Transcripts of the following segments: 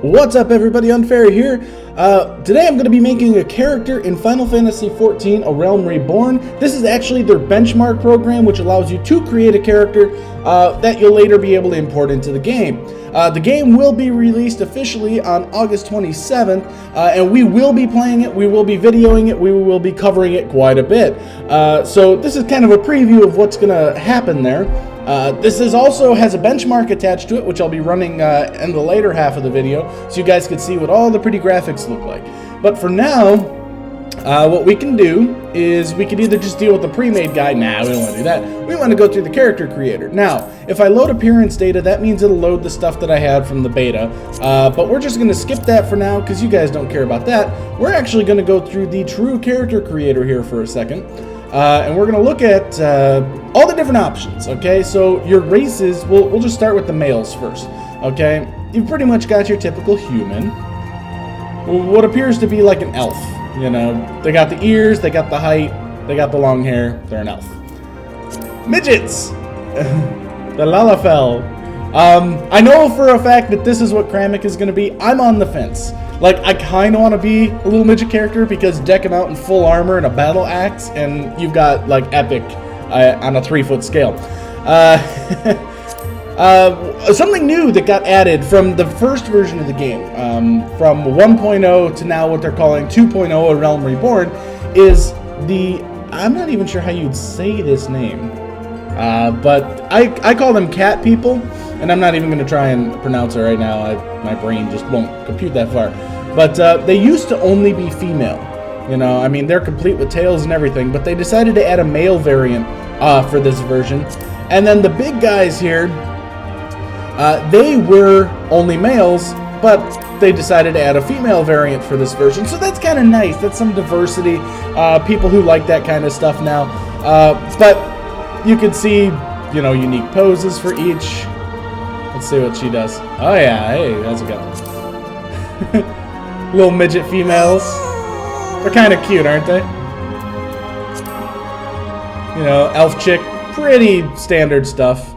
What's up everybody, Unfair here. Today I'm going to be making a character in Final Fantasy XIV, A Realm Reborn. This is actually their benchmark program, which allows you to create a character that you'll later be able to import into the game. The game will be released officially on August 27th, and we will be playing it, we will be videoing it, we will be covering it quite a bit. So this is kind of a preview of what's going to happen there. This also has a benchmark attached to it, which I'll be running in the later half of the video, so you guys can see what all the pretty graphics look like. But for now, what we can do is we can either just deal with the pre-made guy. Nah, we don't want to do that. We want to go through the character creator. Now, if I load appearance data, that means it'll load the stuff that I had from the beta, but we're just going to skip that for now because you guys don't care about that. We're actually going to go through the true character creator here for a second. And we're going to look at all the different options, okay? So your races, we'll just start with the males first, okay? You've pretty much got your typical human, what appears to be like an elf, you know? They got the ears, they got the height, they got the long hair, they're an elf. Midgets! The Lalafell. I know for a fact that this is what Kramik is going to be. I'm on the fence. Like, I kind of want to be a little midget character because deck him out in full armor and a battle axe, and you've got, like, epic on a 3-foot scale. Something new that got added from the first version of the game, from 1.0 to now what they're calling 2.0, A Realm Reborn, is the... I'm not even sure how you'd say this name, but I call them cat people. And I'm not even going to try and pronounce it right now. My brain just won't compute that far. But they used to only be female. You know, I mean, they're complete with tails and everything. But they decided to add a male variant for this version. And then the big guys here, they were only males, but they decided to add a female variant for this version. So that's kind of nice. That's some diversity. People who like that kind of stuff now. But you can see, you know, unique poses for each. Let's see what she does. Oh yeah, hey, how's it going? Little midget females. They're kind of cute, aren't they? You know, elf chick, pretty standard stuff.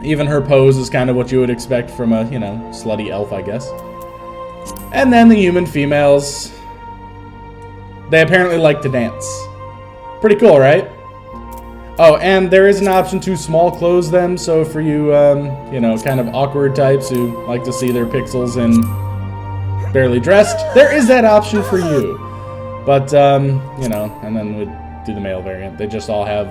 Even her pose is kind of what you would expect from a, you know, slutty elf, I guess. And then the human females. They apparently like to dance. Pretty cool, right? Oh, and there is an option to small clothes them, so for you, you know, kind of awkward types who like to see their pixels and barely dressed, there is that option for you. But, you know, and then we'd do the male variant. They just all have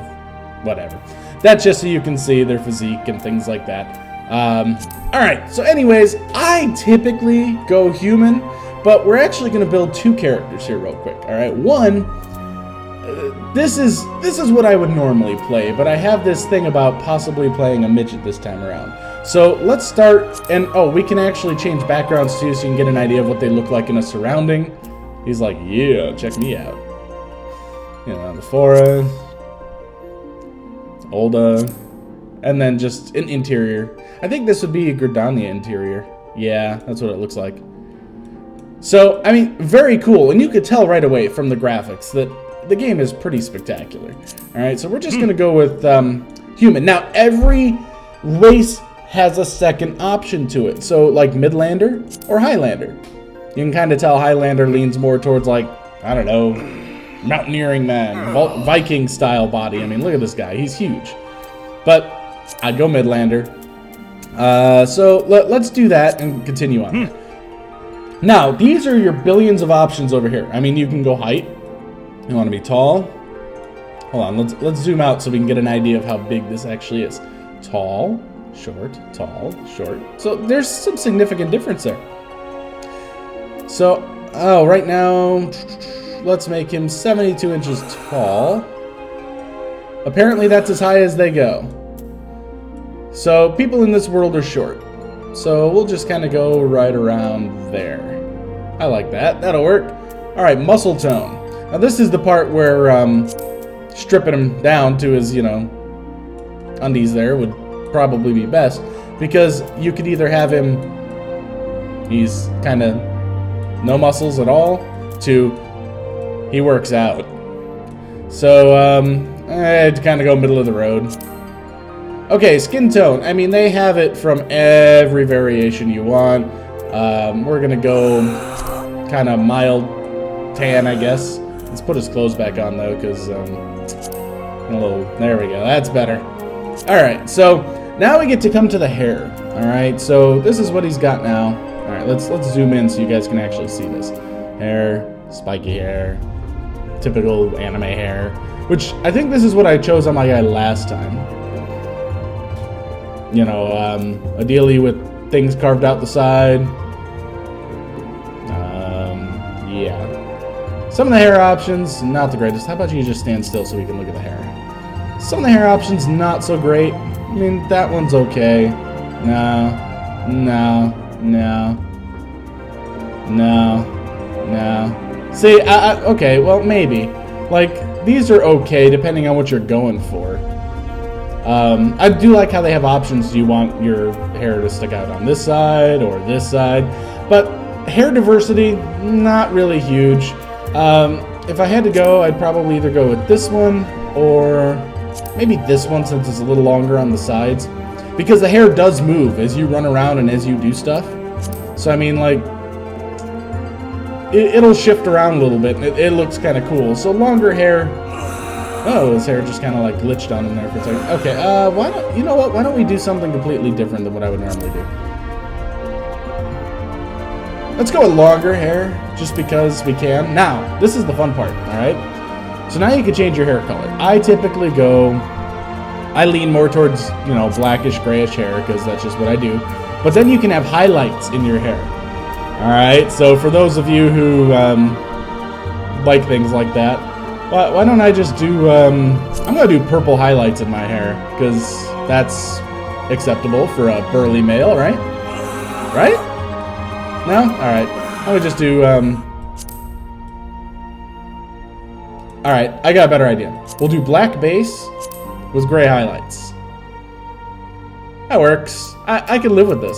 whatever. That's just so you can see their physique and things like that. Alright, so anyways, I typically go human, but we're actually going to build two characters here real quick, alright? One... This is what I would normally play, but I have this thing about possibly playing a midget this time around. So let's start, and oh, we can actually change backgrounds too, so you can get an idea of what they look like in a surrounding. He's like, yeah, check me out. You know, the forest, Olda, and then just an interior. I think this would be a Gridania interior. Yeah, that's what it looks like. So, I mean, very cool, and you could tell right away from the graphics that the game is pretty spectacular. Alright, so we're just going to go with human. Now, every race has a second option to it. So, like Midlander or Highlander. You can kind of tell Highlander leans more towards, like, I don't know, mountaineering man, Viking style body. I mean, look at this guy. He's huge. But I'd go Midlander. So, let's do that and continue on. Now, these are your billions of options over here. I mean, you can go height. You want to be tall? Hold on, let's zoom out so we can get an idea of how big this actually is. Tall, short, tall, short. So there's some significant difference there. So, oh, right now, let's make him 72 inches tall. Apparently that's as high as they go. So people in this world are short. So we'll just kind of go right around there. I like that. That'll work. All right, muscle tone. Now this is the part where stripping him down to his, you know, undies there would probably be best. Because you could either have him, he's kind of no muscles at all, to he works out. So, I'd kind of go middle of the road. Okay, skin tone. I mean, they have it from every variation you want. We're gonna go kind of mild tan, I guess. Let's put his clothes back on though, because a little. There we go. That's better. All right. So now we get to come to the hair. All right. So this is what he's got now. All right. Let's zoom in so you guys can actually see this. Hair, spiky hair, typical anime hair. Which I think this is what I chose on my guy last time. You know, ideally with things carved out the side. Yeah. Some of the hair options, not the greatest. How about you just stand still so we can look at the hair? Some of the hair options, not so great. I mean, that one's okay. No. See, okay, well, maybe. Like, these are okay, depending on what you're going for. I do like how they have options. Do you want your hair to stick out on this side or this side? But hair diversity, not really huge. If I had to go, I'd probably either go with this one or maybe this one since it's a little longer on the sides. Because the hair does move as you run around and as you do stuff. So, I mean, like, it'll shift around a little bit. It looks kind of cool. So, longer hair. Oh, his hair just kind of like glitched on him there for a second. Okay, why don't, you know what? Why don't we do something completely different than what I would normally do? Let's go with longer hair, just because we can. Now, this is the fun part, all right? So now you can change your hair color. I typically I lean more towards, you know, blackish, grayish hair, because that's just what I do. But then you can have highlights in your hair. All right, so for those of you who like things like that, why don't I just do, I'm going to do purple highlights in my hair, because that's acceptable for a burly male, right? Right? No? Alright. I'm going to just do, Alright, I got a better idea. We'll do black base with gray highlights. That works. I can live with this.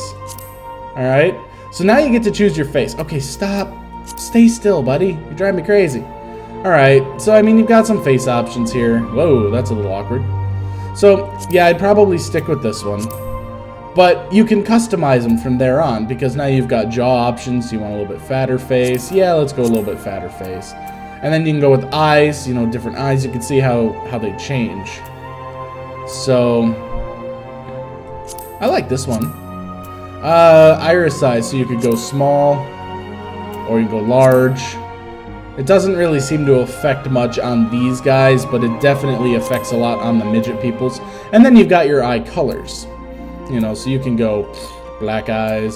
Alright? So now you get to choose your face. Okay, stop. Stay still, buddy. You're driving me crazy. Alright, so I mean, you've got some face options here. Whoa, that's a little awkward. So, yeah, I'd probably stick with this one. But you can customize them from there on, because now you've got jaw options. You want a little bit fatter face. Yeah, let's go a little bit fatter face. And then you can go with eyes, you know, different eyes. You can see how they change. So, I like this one. Iris size, so you could go small, or you can go large. It doesn't really seem to affect much on these guys, but it definitely affects a lot on the midget peoples. And then you've got your eye colors. You know, so you can go black eyes,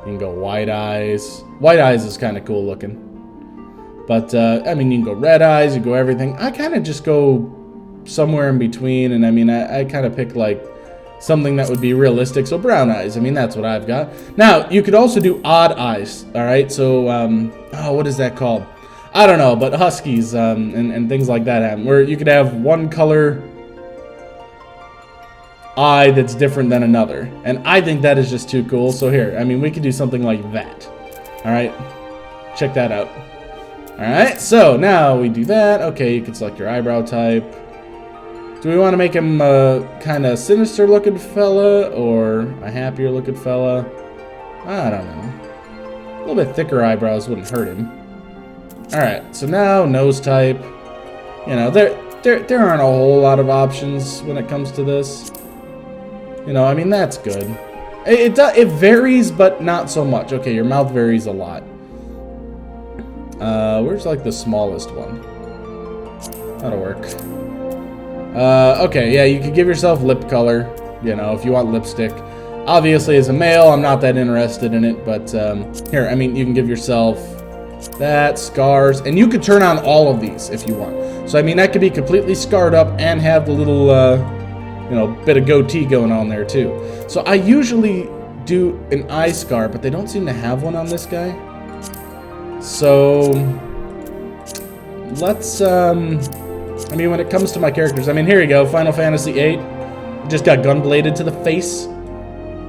you can go white eyes. White eyes is kind of cool looking. But, I mean, you can go red eyes, you go everything. I kind of just go somewhere in between, and I mean, I kind of pick, like, something that would be realistic. So brown eyes, I mean, that's what I've got. Now, you could also do odd eyes, all right? So, oh, what is that called? I don't know, but huskies and things like that happen, where you could have one color eye that's different than another. And I think that is just too cool. So here, I mean, we could do something like that. All right, check that out. All right, so now we do that. Okay, you can select your eyebrow type. Do we want to make him a kind of sinister looking fella or a happier looking fella? I don't know. A little bit thicker eyebrows wouldn't hurt him. All right, so now nose type. You know, there aren't a whole lot of options when it comes to this. You know, I mean, that's good. It varies, but not so much. Okay, your mouth varies a lot. Where's like the smallest one? That'll work. Okay, yeah, you can give yourself lip color. You know, if you want lipstick. Obviously, as a male, I'm not that interested in it, but here, I mean, you can give yourself that, scars, and you could turn on all of these if you want. So, I mean, that could be completely scarred up and have the little, you know, bit of goatee going on there too. So I usually do an eye scar, but they don't seem to have one on this guy. So let's, I mean, when it comes to my characters, I mean, here you go, Final Fantasy VIII. Just got gun bladed to the face.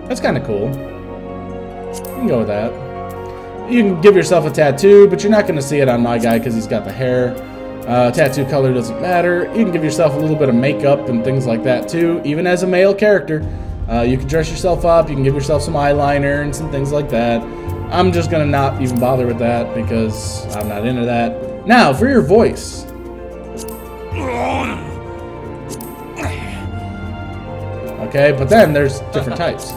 That's kind of cool. You can go with that. You can give yourself a tattoo, but you're not going to see it on my guy because he's got the hair. Tattoo color doesn't matter. You can give yourself a little bit of makeup and things like that too, even as a male character. You can dress yourself up, you can give yourself some eyeliner and some things like that. I'm just gonna not even bother with that because I'm not into that. Now, for your voice. Okay, but then there's different types.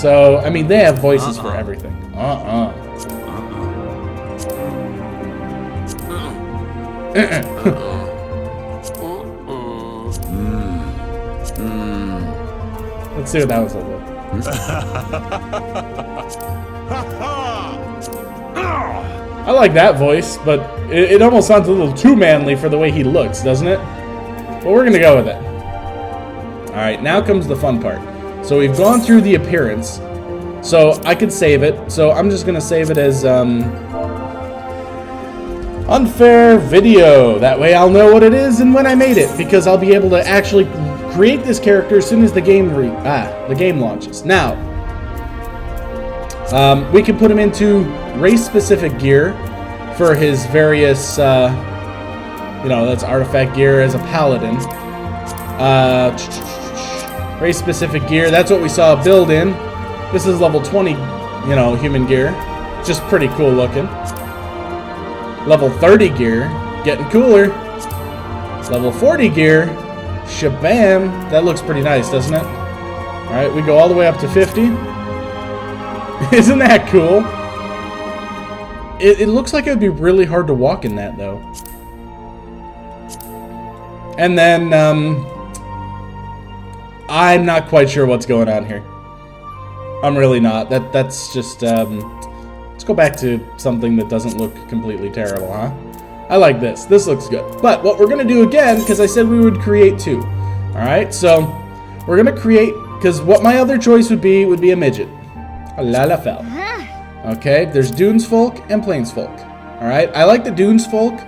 So, I mean, they have voices for everything. Let's see what that was like. I like that voice, but it almost sounds a little too manly for the way he looks, doesn't it? But we're gonna go with it. Alright, now comes the fun part. So we've gone through the appearance. So I could save it. So I'm just gonna save it as unfair video. That way I'll know what it is and when I made it, because I'll be able to actually create this character as soon as the game launches. Now, we can put him into race-specific gear for his various, that's artifact gear as a paladin. Race-specific gear, that's what we saw build in. This is level 20, human gear. Just pretty cool looking. Level 30 gear, getting cooler. Level 40 gear, shabam. That looks pretty nice, doesn't it? Alright, we go all the way up to 50. Isn't that cool? It looks like it would be really hard to walk in that, though. And then, I'm not quite sure what's going on here. I'm really not. That's just, let's go back to something that doesn't look completely terrible, huh? I like this. This looks good. But what we're going to do again, because I said we would create two. Alright, so we're going to create, because what my other choice would be a midget. A Lalafell. Okay, there's Dunes folk and Plains folk. Alright, I like the Dunes folk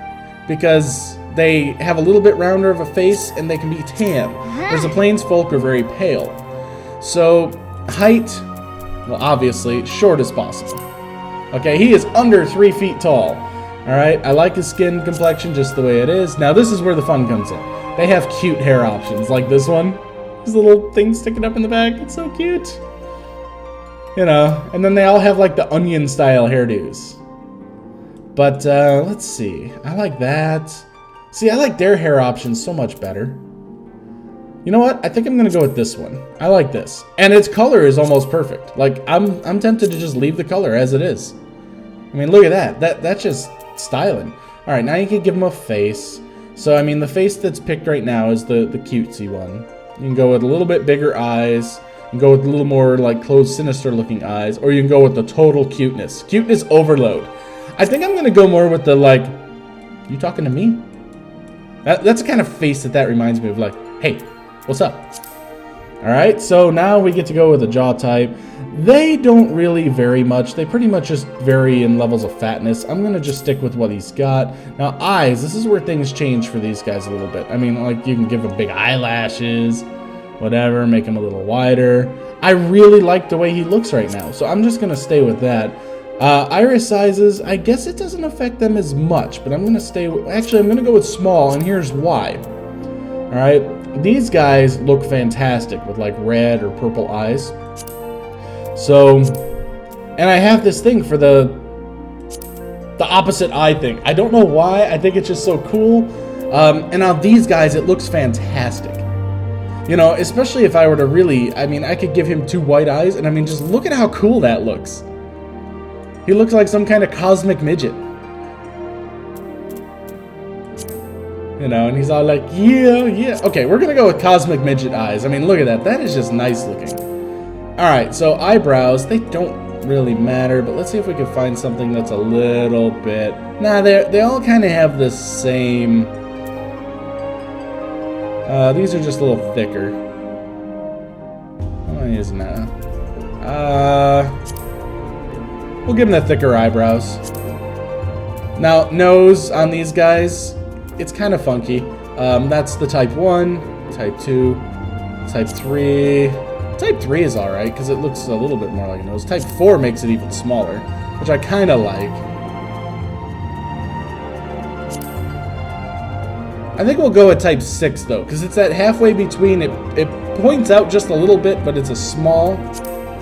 because they have a little bit rounder of a face and they can be tan. Whereas the Plains folk are very pale. So, height, well, obviously, short as possible. Okay, he is under 3 feet tall. Alright, I like his skin complexion just the way it is. Now, this is where the fun comes in. They have cute hair options, like this one. This little thing sticking up in the back. It's so cute. And then they all have, like, the onion-style hairdos. But, let's see. I like that. See, I like their hair options so much better. You know what? I think I'm gonna go with this one. I like this. And its color is almost perfect. Like, I'm tempted to just leave the color as it is. I mean, look at that. That's just styling. Alright, now you can give him a face. So, I mean, the face that's picked right now is the cutesy one. You can go with a little bit bigger eyes. You can go with a little more, like, closed, sinister-looking eyes. Or you can go with the total cuteness. Cuteness overload. I think I'm gonna go more with the, like, you talking to me? That's the kind of face that reminds me of, like, hey, what's up? Alright, so now we get to go with the jaw type. They don't really vary much. They pretty much just vary in levels of fatness. I'm gonna just stick with what he's got. Now, eyes, this is where things change for these guys a little bit. I mean, like, you can give them big eyelashes, whatever, make him a little wider. I really like the way he looks right now, so I'm just gonna stay with that. Iris sizes, I guess it doesn't affect them as much, but I'm gonna stay with, actually, I'm gonna go with small, and here's why. Alright, these guys look fantastic with, like, red or purple eyes. So, and I have this thing for the opposite eye thing. I don't know why, I think it's just so cool. And now these guys, it looks fantastic. Especially if I were to really, I mean, I could give him 2 white eyes, and I mean, just look at how cool that looks. He looks like some kind of cosmic midget. And he's all like, yeah. Okay, we're gonna go with cosmic midget eyes. I mean, look at that. That is just nice looking. Alright, so eyebrows, they don't really matter, but let's see if we can find something that's a little bit... Nah, they all kind of have the same... these are just a little thicker. How many is now? We'll give them the thicker eyebrows. Now, nose on these guys, it's kind of funky. That's the type 1, type 2, type 3. Type 3 is alright, because it looks a little bit more like a nose. Type 4 makes it even smaller, which I kind of like. I think we'll go with type 6 though, because it's that halfway between. It points out just a little bit, but it's a small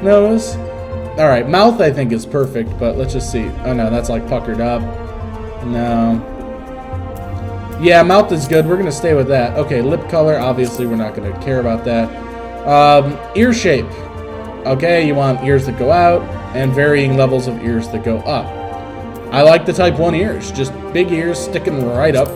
nose. All right, mouth I think is perfect, but let's just see. Oh no, that's like puckered up. No. Yeah, mouth is good. We're gonna stay with that. Okay, lip color. Obviously, we're not gonna care about that. Ear shape. Okay, you want ears that go out and varying levels of ears that go up. I like the type 1 ears, just big ears sticking right up.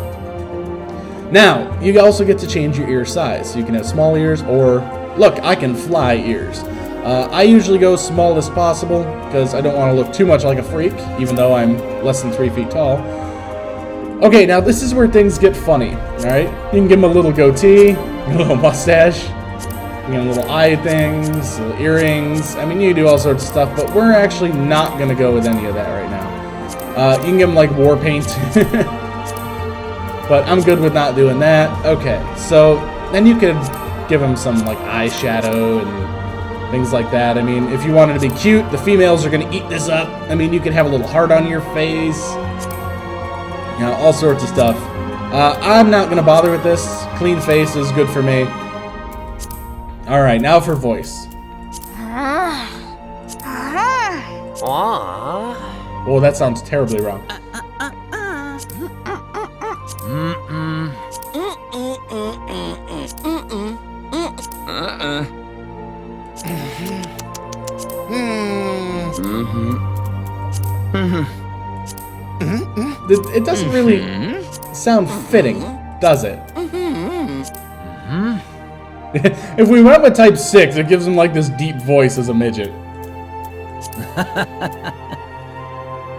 Now, you also get to change your ear size. So you can have small ears or, look, I can fly ears. I usually go small as possible because I don't want to look too much like a freak, even though I'm less than 3 feet tall. Okay, now this is where things get funny, alright? You can give him a little goatee, a little mustache, you can little eye things, little earrings. I mean, you can do all sorts of stuff, but we're actually not going to go with any of that right now. You can give him like war paint. But I'm good with not doing that. Okay, so then you could give him some like eyeshadow and things like that. I mean, if you wanted to be cute, the females are going to eat this up. I mean, you could have a little heart on your face. You know, all sorts of stuff. I'm not going to bother with this. Clean face is good for me. All right, now for voice. Oh, that sounds terribly wrong. It doesn't really sound fitting, does it? If we went with type 6, it gives him like this deep voice as a midget.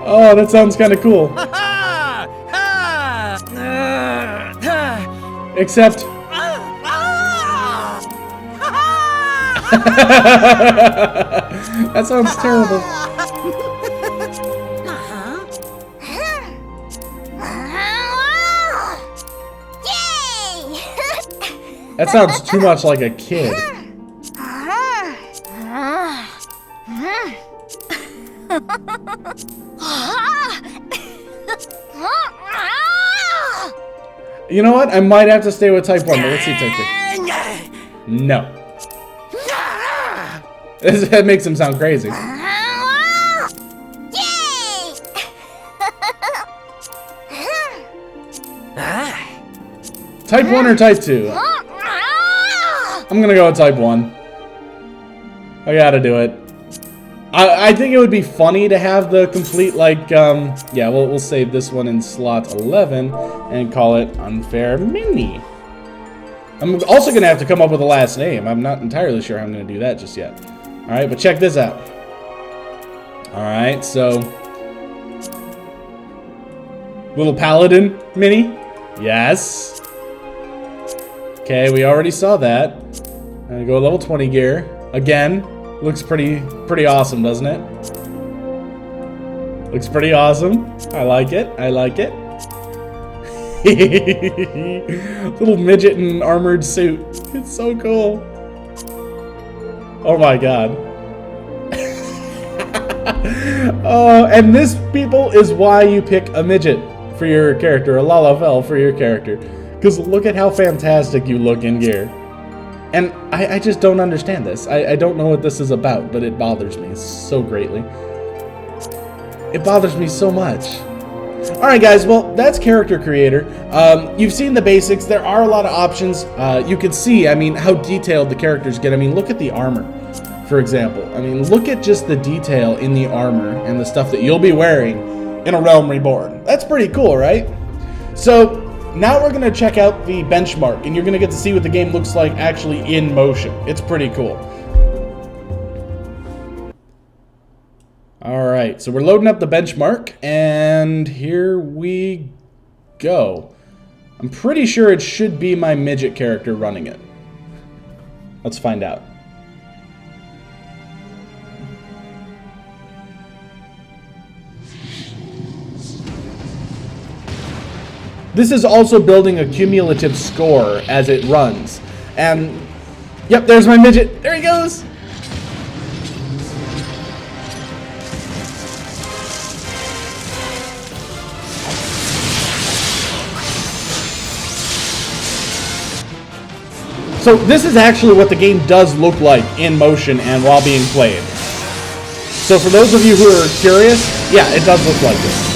Oh, that sounds kind of cool. Except... That sounds terrible. That sounds too much like a kid. You know what? I might have to stay with type 1, but let's see type 2. No. That makes him sound crazy. Type 1 or type 2? I'm gonna go with type 1. I gotta do it. I think it would be funny to have the complete, like, yeah, we'll save this one in slot 11 and call it Unfair Mini. I'm also gonna have to come up with a last name. I'm not entirely sure how I'm gonna do that just yet. Alright, but check this out. Alright, so... Little Paladin Mini? Yes. Okay, we already saw that. I'm gonna go level 20 gear. Again, looks pretty awesome, doesn't it? Looks pretty awesome. I like it. I like it. Little midget in an armored suit. It's so cool. Oh my god. Oh, and this, people, is why you pick a midget for your character, a Lalafell for your character. Because look at how fantastic you look in gear. And I just don't understand this. I don't know what this is about, but it bothers me so greatly. It bothers me so much. Alright guys, well, that's Character Creator. You've seen the basics. There are a lot of options. You can see, I mean, how detailed the characters get. I mean, look at the armor, for example. I mean, look at just the detail in the armor and the stuff that you'll be wearing in a Realm Reborn. That's pretty cool, right? So... now we're going to check out the benchmark, and you're going to get to see what the game looks like actually in motion. It's pretty cool. Alright, so we're loading up the benchmark, and here we go. I'm pretty sure it should be my midget character running it. Let's find out. This is also building a cumulative score as it runs. And, yep, there's my midget. There he goes. So this is actually what the game does look like in motion and while being played. So for those of you who are curious, yeah, it does look like this.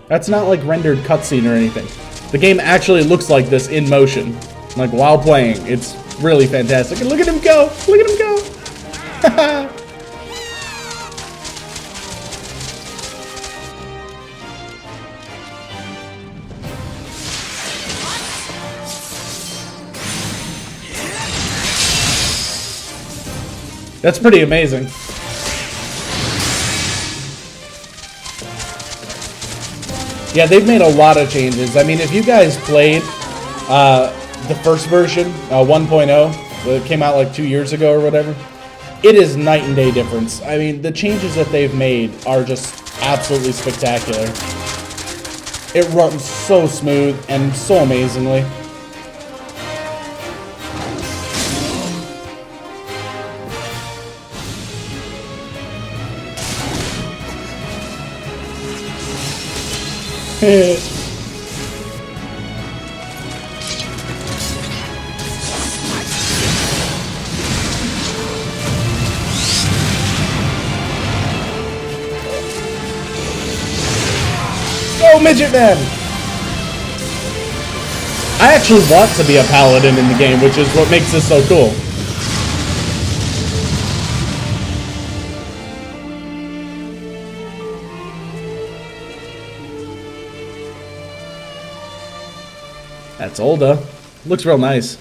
That's not like rendered cutscene or anything. The game actually looks like this in motion, like while playing. It's really fantastic. And look at him go! Look at him go! That's pretty amazing. Yeah, they've made a lot of changes. I mean, if you guys played the first version, 1.0, that came out like 2 years ago or whatever, it is night and day difference. I mean, the changes that they've made are just absolutely spectacular. It runs so smooth and so amazingly. Go, Midget Man! I actually want to be a paladin in the game, which is what makes this so cool. That's Olda. Looks real nice.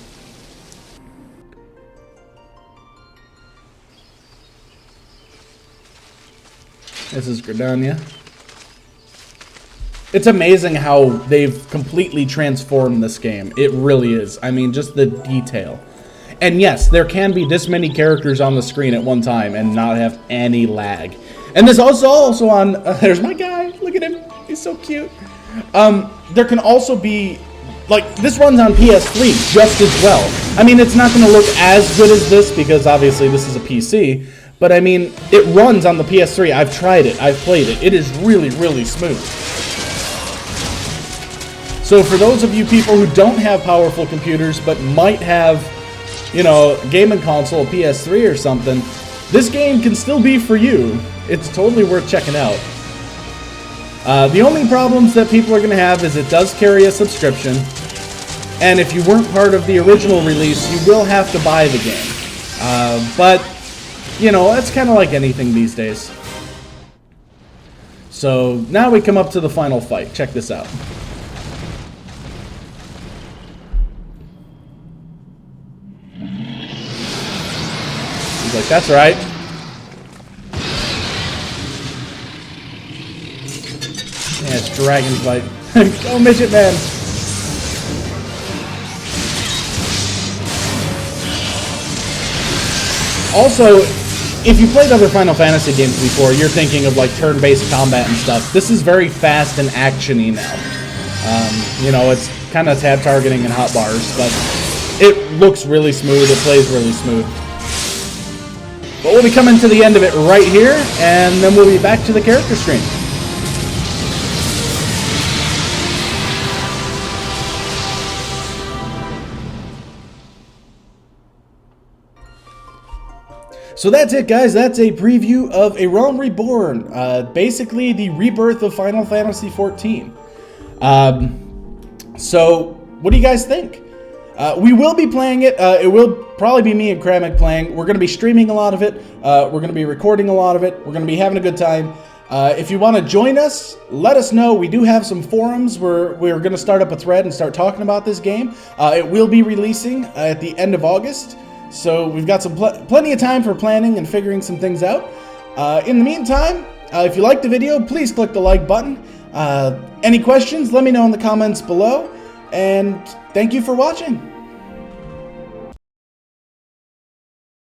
This is Gridania. It's amazing how they've completely transformed this game. It really is. I mean, just the detail. And yes, there can be this many characters on the screen at one time and not have any lag. And this also on... there's my guy. Look at him. He's so cute. There can also be... Like, this runs on PS3 just as well. I mean, it's not going to look as good as this because obviously this is a PC. But I mean, it runs on the PS3. I've tried it. I've played it. It is really, really smooth. So for those of you people who don't have powerful computers but might have, you know, gaming console, PS3 or something, this game can still be for you. It's totally worth checking out. The only problems that people are going to have is it does carry a subscription, and if you weren't part of the original release, you will have to buy the game. But, you know, that's kind of like anything these days. So now we come up to the final fight. Check this out. He's like, that's right. Yeah, it's Dragon's Bite. Go, Midget Man! Also, if you played other Final Fantasy games before, you're thinking of like turn-based combat and stuff. This is very fast and action-y now. You know, it's kind of tab targeting and hotbars, but it looks really smooth, it plays really smooth. But we'll be coming to the end of it right here, and then we'll be back to the character screen. So that's it, guys. That's a preview of A Realm Reborn. Basically, the rebirth of Final Fantasy XIV. So, what do you guys think? We will be playing it. It will probably be me and Kramek playing. We're going to be streaming a lot of it. We're going to be recording a lot of it. We're going to be having a good time. If you want to join us, let us know. We do have some forums where we're going to start up a thread and start talking about this game. It will be releasing at the end of August. So we've got some plenty of time for planning and figuring some things out. In the meantime, if you liked the video, please click the like button. Any questions, let me know in the comments below. And thank you for watching.